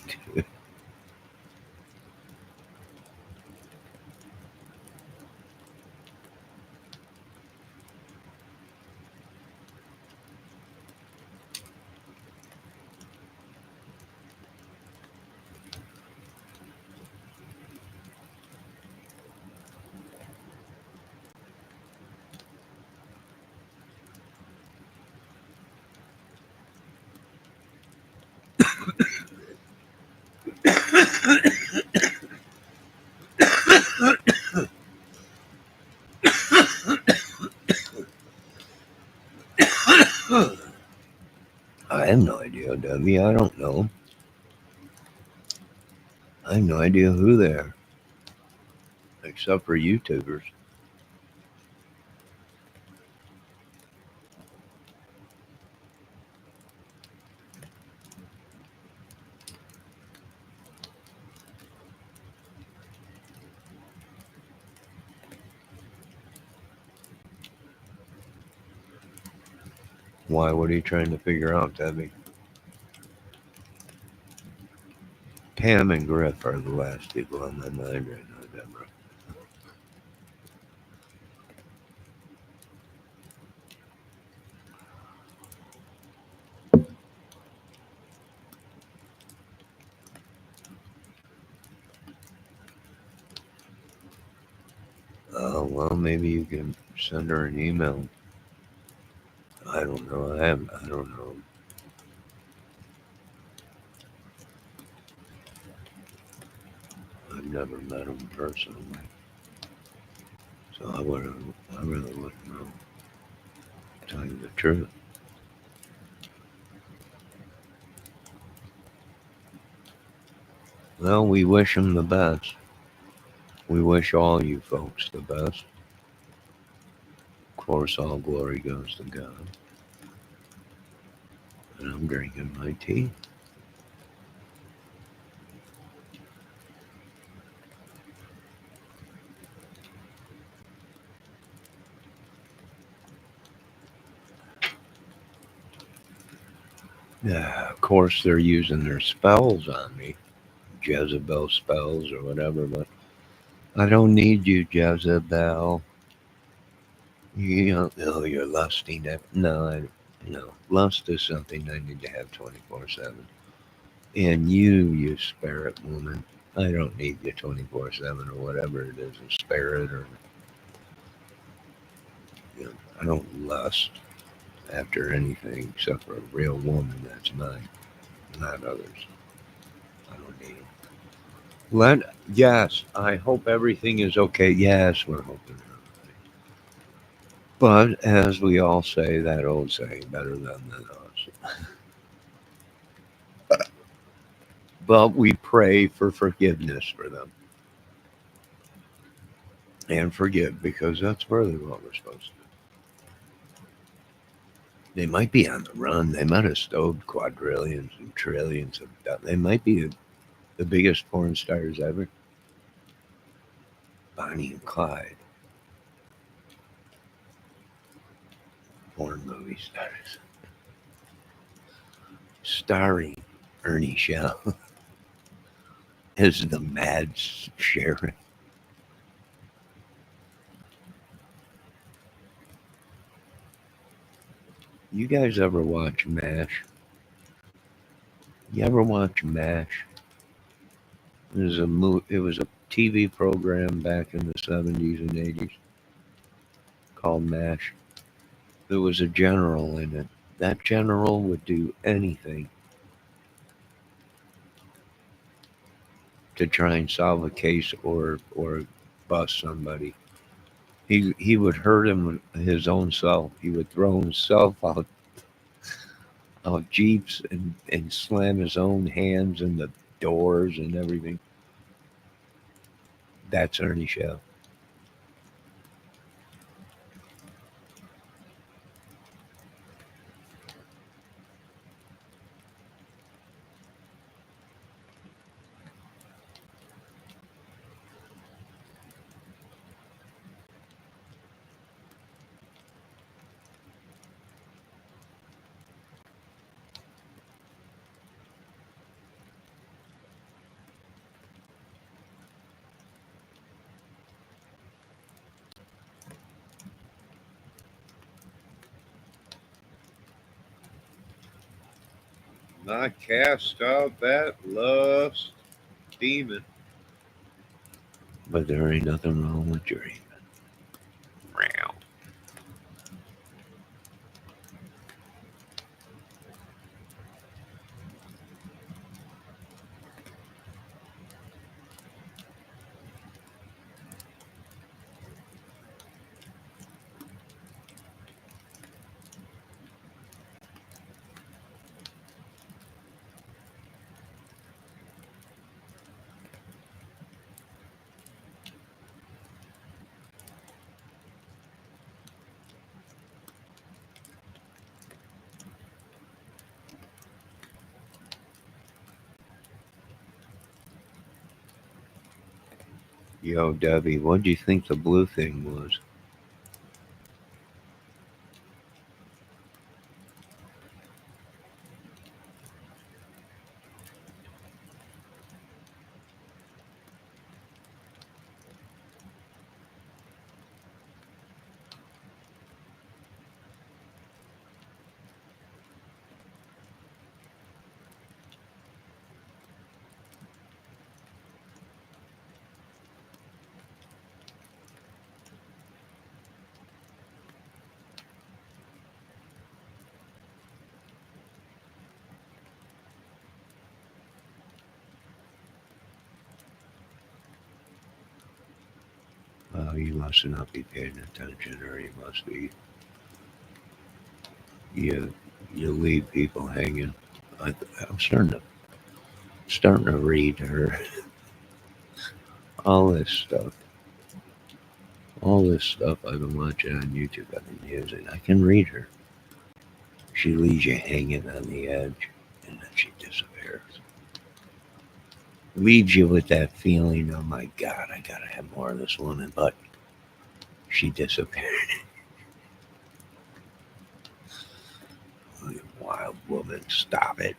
I have no idea, Debbie. I don't know. I have no idea who they are, except for YouTubers. Why? What are you trying to figure out, Debbie? Pam and Griff are the last people on my mind right now, Deborah. Well, maybe you can send her an email. I don't know. I don't know. I've never met them personally, so I really wouldn't know. To tell you the truth. Well, we wish them the best. We wish all you folks the best. Of course, all glory goes to God. And I'm drinking my tea. Yeah, of course, they're using their spells on me, Jezebel spells or whatever, but I don't need you, Jezebel. You don't know you're lusting. No. Lust is something I need to have 24/7. And you spirit woman, I don't need you 24/7 or whatever it is, a spirit or, I don't lust after anything except for a real woman that's mine, not others. I don't need them. Yes, I hope everything is okay. Yes, we're hoping. But as we all say, that old saying, better them than us. But we pray for forgiveness for them and forgive because that's really what we're supposed to do. They might be on the run. They might have stowed quadrillions and trillions of dollars. They might be the biggest porn stars ever. Bonnie and Clyde, porn movie stars, starring Ernie Shell as the mad sheriff. You guys ever watch MASH? You ever watch MASH? It was a TV program back in the 70s and 80s called MASH. There was a general in it. That general would do anything to try and solve a case or bust somebody. He would hurt his own self. He would throw himself out jeeps and slam his own hands in the doors and everything. That's Ernie Shell. Not cast out that lust demon. But there ain't nothing wrong with dreaming. Meow. Yo, Debbie, what do you think the blue thing was? You must not be paying attention, or you must be. You leave people hanging. I'm starting to read her all this stuff. All this stuff I've been watching on YouTube, I've been using. I can read her. She leaves you hanging on the edge, and then she disappears. Leaves you with that feeling, oh my God, I gotta have more of this woman, but she disappeared. You wild woman, stop it.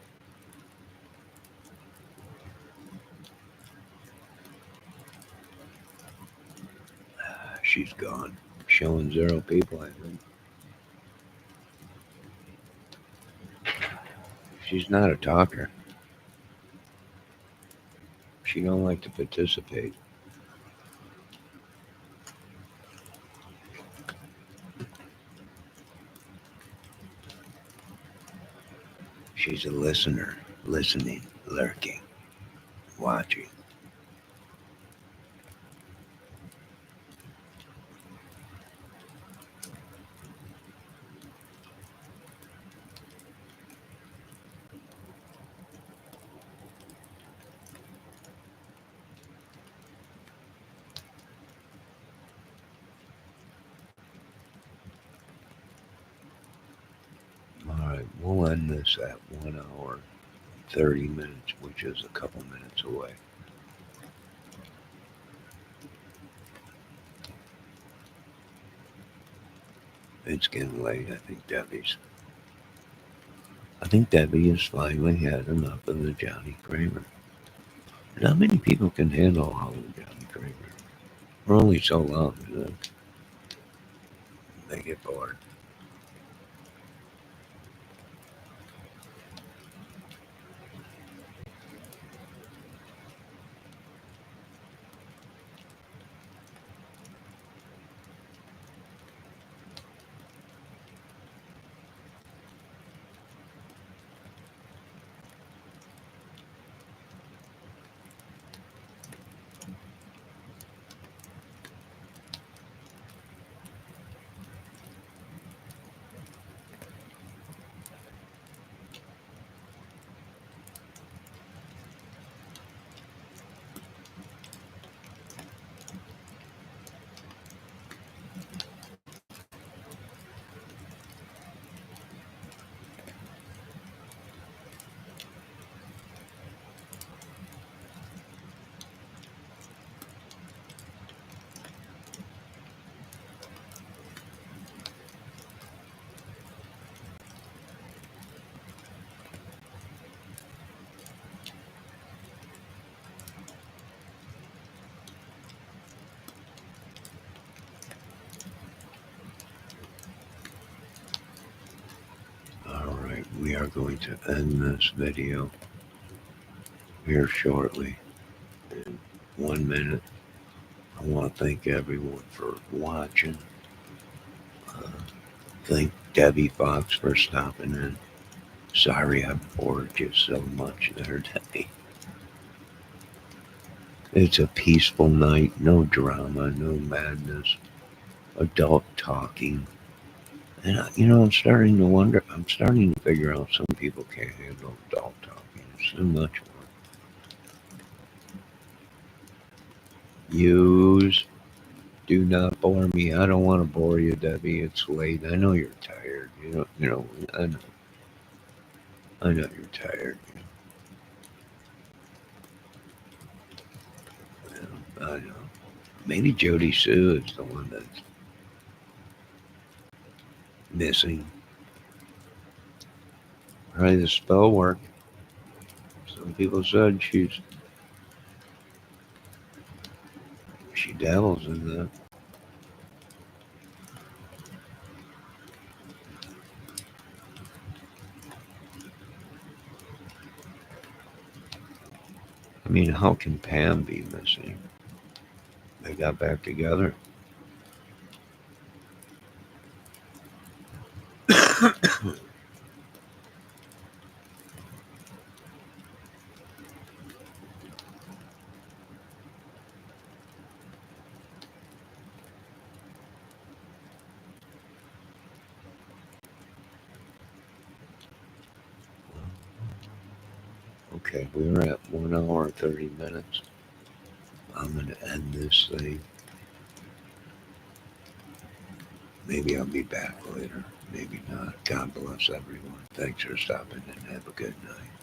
She's gone. Showing 0 people, I think. She's not a talker. She don't like to participate. She's a listener, listening, lurking, watching. All right, we'll end this at 1 hour, 30 minutes, which is a couple minutes away. It's getting late. I think Debbie has finally had enough of the Johnny Kramer. Not many people can handle all of Johnny Kramer. For only so long, they get bored. are going to end this video here shortly. In 1 minute, I want to thank everyone for watching. Thank Debbie Fox for stopping in. Sorry I bored you so much there, Debbie. It's a peaceful night, no drama, no madness, adult talking. And, I'm starting to wonder, I'm starting to figure out some people can't handle adult talking. It's too much work. Use, do not bore me. I don't want to bore you, Debbie. It's late. I know you're tired. I know you're tired. I know. Maybe Jody Sue is the one that's missing. Probably the spell work. Some people said she dabbles in that. I mean, how can Pam be missing? They got back together. Okay, we're at 1 hour and 30 minutes. I'm going to end this thing. Maybe I'll be back later. Maybe not. God bless everyone. Thanks for stopping and have a good night.